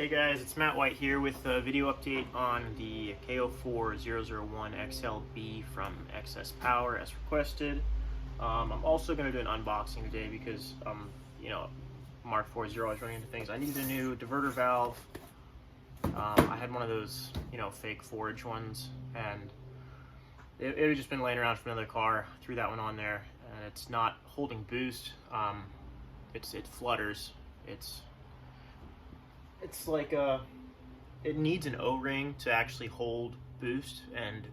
Hey guys, it's Matt White here with a video update on the K04-001xlb from xspower as requested. I'm also going to do an unboxing today because, Mark 4 is always running into things. I needed a new diverter valve. I had one of those, fake forage ones, and it had just been laying around from another car. Threw that one on there, and it's not holding boost. It flutters. It's like it needs an O-ring to actually hold boost, and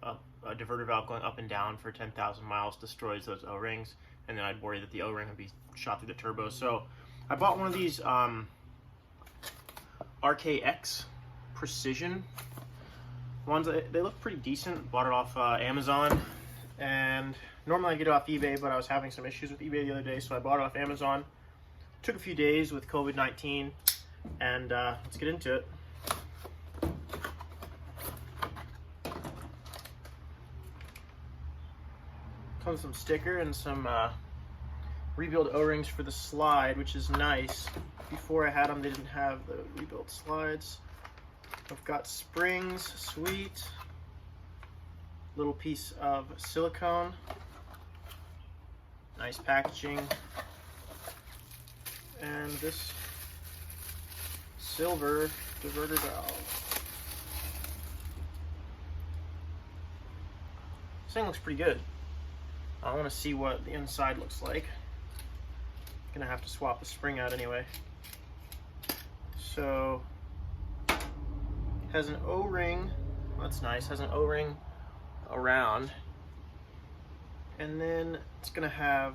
a diverter valve going up and down for 10,000 miles destroys those O-rings, and then I'd worry that the O-ring would be shot through the turbo. So I bought one of these RKX precision ones. They look pretty decent. Bought it off Amazon, and normally I get it off eBay, but I was having some issues with eBay the other day, so I bought it off Amazon. Took a few days with COVID-19. And let's get into it. Comes with some sticker and some rebuild O-rings for the slide, which is nice. Before I had them, they didn't have the rebuild slides. I've got springs, sweet. Little piece of silicone. Nice packaging. And this silver diverter valve. This thing looks pretty good. I want to see what the inside looks like. Gonna have to swap the spring out anyway. So, has an O-ring. That's nice. Has an O-ring around, and then it's gonna have.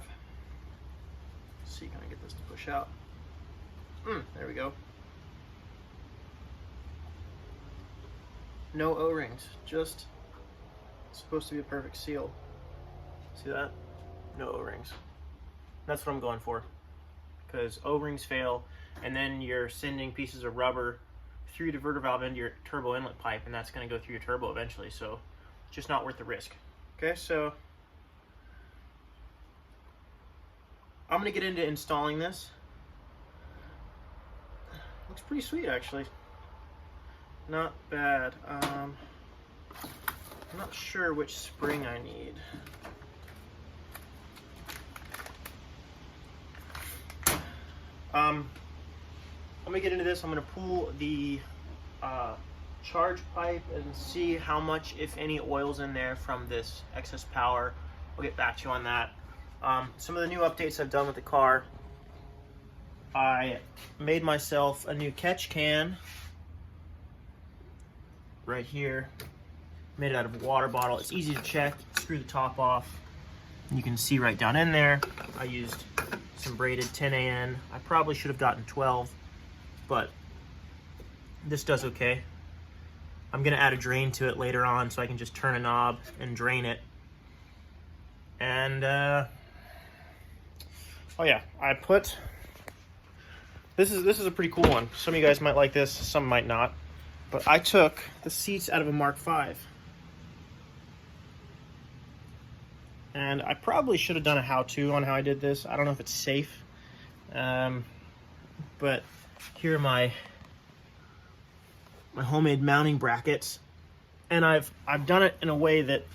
Let's see, can I get this to push out? There we go. No O-rings, just supposed to be a perfect seal. See that? No O-rings. That's what I'm going for, because O-rings fail, and then you're sending pieces of rubber through your diverter valve into your turbo inlet pipe, and that's going to go through your turbo eventually, so it's just not worth the risk. Okay, so I'm going to get into installing this. Looks pretty sweet, actually. Not bad. I'm not sure which spring I need. I'm gonna get into this. I'm gonna pull the charge pipe and see how much, if any, oil's in there from this xspower. I'll get back to you on that. Some of the new updates I've done with the car. I made myself a new catch can. Right here, made it out of a water bottle. It's easy to check. Screw the top off. You can see right down in there. I used some braided 10 AN. I probably should have gotten 12, but this does okay. I'm gonna add a drain to it later on, so I can just turn a knob and drain it. And oh yeah, I put this is a pretty cool one. Some of you guys might like this, some might not. But I took the seats out of a Mark 5. And I probably should have done a how-to on how I did this. I don't know if it's safe. But here are my homemade mounting brackets. And I've done it in a way that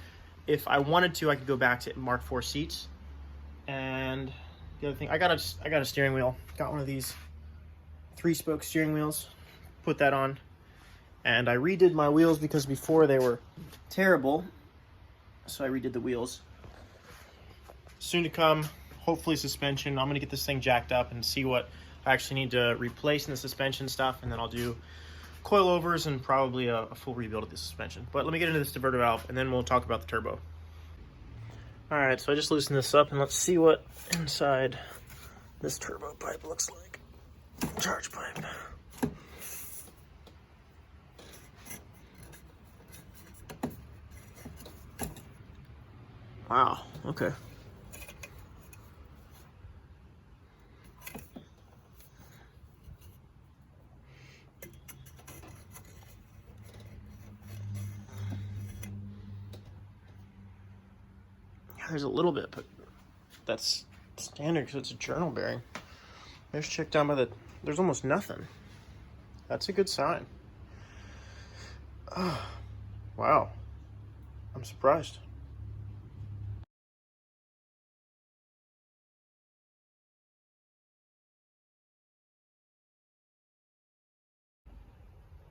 if I wanted to, I could go back to Mark 4 seats. And the other thing, I got a steering wheel. Got one of these 3-spoke steering wheels. Put that on. And I redid my wheels because before they were terrible. So I redid the wheels. Soon to come, hopefully suspension. I'm going to get this thing jacked up and see what I actually need to replace in the suspension stuff. And then I'll do coilovers and probably a full rebuild of the suspension. But let me get into this diverter valve and then we'll talk about the turbo. Alright, so I just loosened this up and let's see what inside this turbo pipe looks like. Charge pipe. Wow, okay. There's a little bit, but that's standard because it's a journal bearing. There's check down by the, there's almost nothing. That's a good sign. Oh, wow. I'm surprised.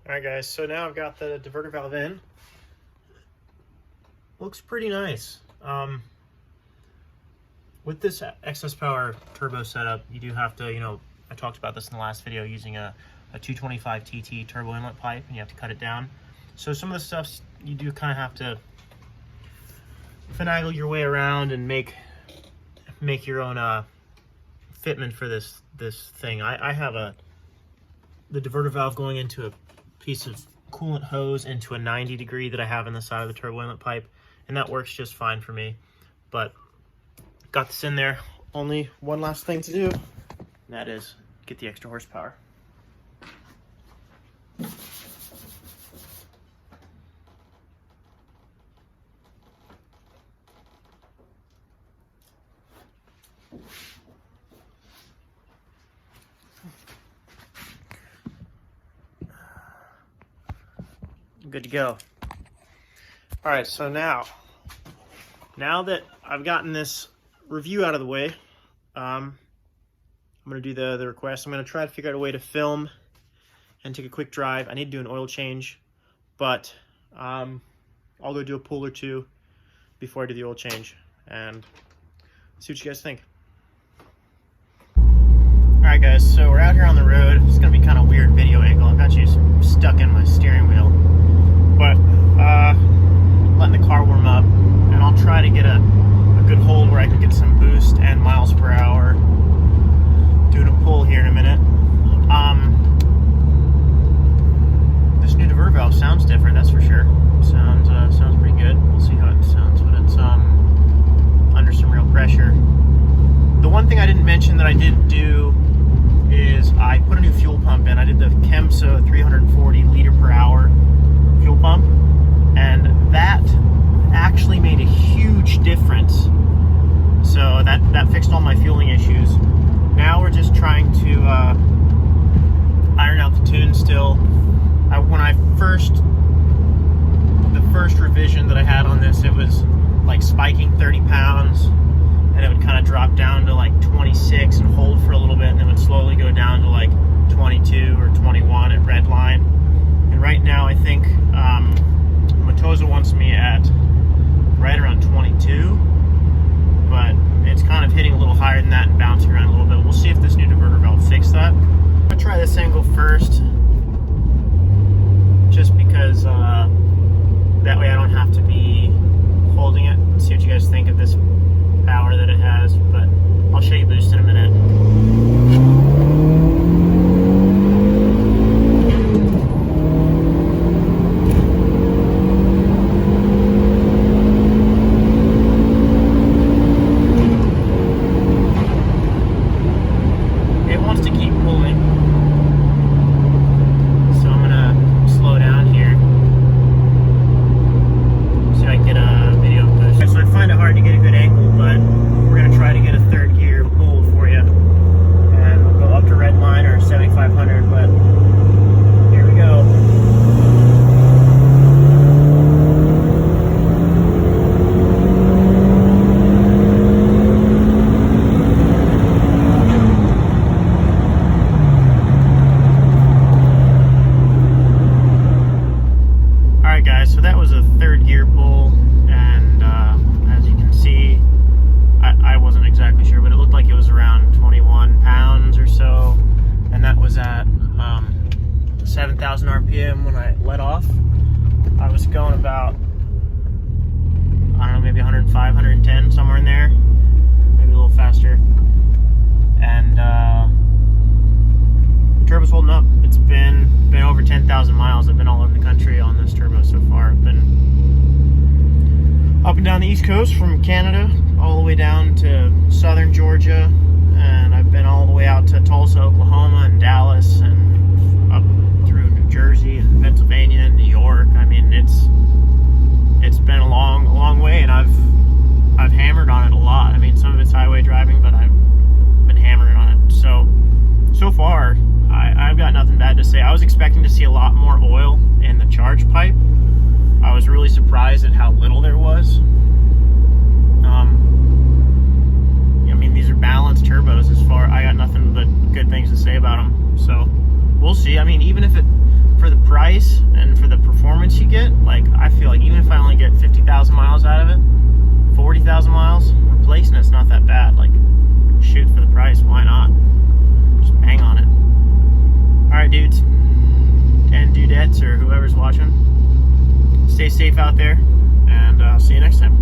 Alright guys, so now I've got the diverter valve in. Looks pretty nice. With this xspower turbo setup, you do have to, I talked about this in the last video, using a 225 TT turbo inlet pipe, and you have to cut it down. So some of the stuff you do kind of have to finagle your way around and make your own fitment for this thing. I have the diverter valve going into a piece of coolant hose into a 90 degree that I have in the side of the turbo inlet pipe, and that works just fine for me. But got this in there. Only one last thing to do, and that is get the extra horsepower. Good to go. All right, so now that I've gotten this review out of the way, I'm gonna do the request. I'm gonna try to figure out a way to film and take a quick drive. I need to do an oil change, but I'll go do a pull or two before I do the oil change and see what you guys think. All right guys, so we're out here on the road. It's gonna be kind of weird video angle. I've got you stuck in my steering wheel, but letting the car warm up, and I'll try to get a good hold where I can get some boost and miles per hour doing a pull here in a minute. This new diverter valve sounds different, that's for sure. Sounds pretty good. We'll see how it sounds when it's under some real pressure. The one thing I didn't mention that I did do is I put a new fuel pump in. I did the Kemso 340 liter per hour fuel pump, and that actually made a huge difference. So that fixed all my fueling issues. Now we're just trying to iron out the tune still. The first revision that I had on this, it was like spiking 30 pounds, and it would kind of drop down to like 26 and hold for a little bit, and then would slowly go down to like 22 or 21 at red line. And right now I think Matosa wants me at right around 22, but it's kind of hitting a little higher than that and bouncing around a little bit. We'll see if this new diverter valve fixes that. I'm gonna try this angle first, just because that way I don't have to be holding it. See what you guys think of this power that it has, but I'll show you boost in a minute. RPM when I let off. I was going about, I don't know, maybe 105, 110, somewhere in there, maybe a little faster. And the turbo's holding up. It's been over 10,000 miles. I've been all over the country on this turbo so far. I've been up and down the East Coast from Canada all the way down to southern Georgia, and I've been all the way out to Tulsa, Oklahoma, and Dallas, and up through New Jersey and Pennsylvania and New York. I mean, it's been a long way, and I've hammered on it a lot. I mean, some of it's highway driving, but I've been hammering on it. So far, I've got nothing bad to say. I was expecting to see a lot more oil in the charge pipe. I was really surprised at how little there was. I mean, these are balanced turbos. I got nothing but good things to say about them. So we'll see. I mean, even if for the price and for the performance you get, like, I feel like even if I only get 50,000 miles out of it, 40,000 miles, replacing it's not that bad. Like, shoot, for the price, why not? Just bang on it. All right, dudes and dudettes, or whoever's watching, stay safe out there, and I'll see you next time.